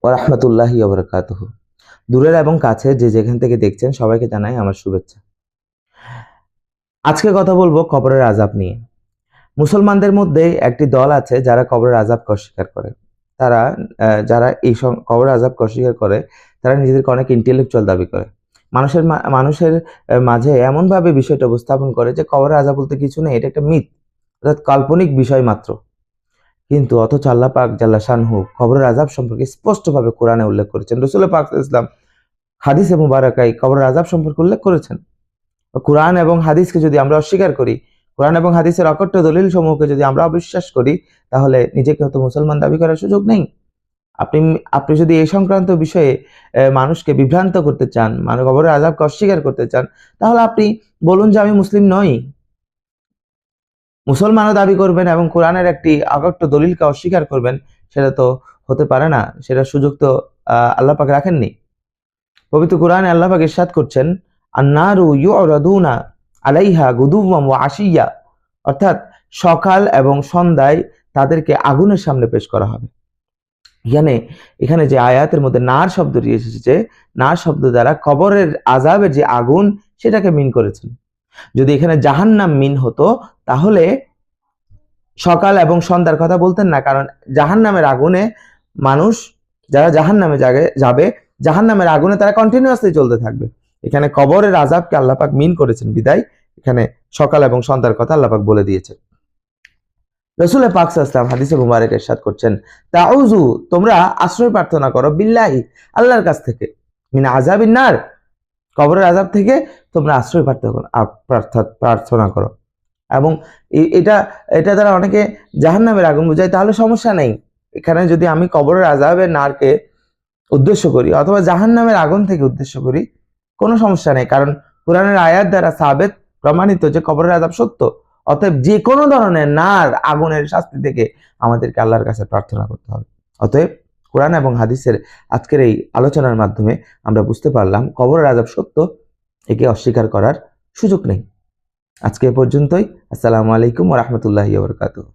ওয়া রাহমাতুল্লাহি ওয়া বারাকাতুহু। দূরের এবং কাছে যে যেখান থেকে দেখছেন সবাইকে জানাই আমার শুভেচ্ছা। আজকে কথা বলবো কবরের আযাব নিয়ে। মুসলমানদের মধ্যে একটি দল আছে যারা কবরের আযাবকে অস্বীকার করে। তারা যারা এই কবরের আযাবকে অস্বীকার করে তারা নিজেদেরকে অনেক ইন্টেলেকচুয়াল দাবি করে। মানুষের মাঝে এমনভাবে বিষয়টা উপস্থাপন করে যে কবরের আযাব বলতে কিছু নেই, এটা একটা মিথ, অর্থাৎ কাল্পনিক বিষয় মাত্র। কিন্তু অথচ আল্লাহ পাক জাল্লা শানহু কবরের আযাব সম্পর্কে স্পষ্টভাবে কোরআনে উল্লেখ করেছেন। রাসূল পাক ইসলাম হাদিসে মুবারাকায় কবরের আযাব সম্পর্কে উল্লেখ করেছেন। কোরআন এবং হাদিসকে যদি আমরা অস্বীকার করি, কোরআন এবং হাদিসের অকট্ট দলিল সমূহকে যদি আমরা অবিশ্বাস করি, তাহলে নিজেকে হয়তো মুসলমান দাবি করার সুযোগ নেই। আপনি আপনি যদি এই সংক্রান্ত বিষয়ে মানুষকে বিভ্রান্ত করতে চান, কবরের আযাবকে অস্বীকার করতে চান, তাহলে আপনি বলুন যে আমি মুসলিম নই। মুসলমানও দাবি করবেন এবং কোরআনের একটি অকট্ট দলিলকে অস্বীকার করবেন, সেটা তো হতে পারে না। সেটার সুযোগ তো আল্লাহ পাক রাখেননি। পবিত্র কোরআনে আল্লাহ পাক ইরশাদ করছেন, আন-নারু ইউরাদুনা আলাইহা গুদুওয়াম ওয়া আশিয়া, অর্থাৎ সকাল এবং সন্ধ্যায় তাদেরকে আগুনের সামনে পেশ করা হবে। এখানে যে আয়াতের মধ্যে নার শব্দটি এসেছে, নার শব্দ দ্বারা কবরের আযাবের যে আগুন সেটাকে মিন করেছেন। যদি এখানে জাহান্নাম মিন হতো তাহলে সকাল এবং সন্ধ্যার কথা বলতেন না, কারণ জাহান্নামের আগুনে মানুষ যারা জাহান্নামে যাবে, জাহান্নামের আগুনে তারা কন্টিনিউয়াসলি চলতে থাকবে। এখানে কবরের আযাবকে আল্লাহ পাক মিন করেছেন বিদায় এখানে সকাল এবং সন্ধ্যার কথা আল্লাহ পাক বলে দিয়েছেন। রাসূল পাক সাল্লাল্লাহু আলাইহি ওয়াসাল্লাম হাদিসে মুবারকে ইরশাদ করছেন, তাউযু, তোমরা আশ্রয় প্রার্থনা করো, বিল্লাহি, আল্লাহর কাছ থেকে, মিন আযাবিন নার, কবরের আযাব থেকে তোমরা আশ্রয় প্রার্থনা করো। এবং এটা দ্বারা অনেকে জাহান্নামের আগুন বুঝায়, তাহলে সমস্যা নেই। এখানে যদি আমি কবরের আযাবের নারকে উদ্দেশ্য করি অথবা জাহান্নামের আগুন থেকে উদ্দেশ্য করি, কোনো সমস্যা নেই, কারণ কোরআনের আয়াত দ্বারা সাবেত প্রমাণিত যে কবরের আযাব সত্য। অতএব যে কোনো ধরনের নার আগুনের শাস্তি থেকে আমাদেরকে আল্লাহর কাছে প্রার্থনা করতে হবে। অতএব কোরআন এবং হাদিসের আজকের এই আলোচনার মাধ্যমে আমরা বুঝতে পারলাম কবরের আযাব সত্য, একে অস্বীকার করার সুযোগ নেই। আজকে এ পর্যন্তই। আসসালামু আলাইকুম ওয়া রাহমাতুল্লাহি ওয়া বারাকাতুহু।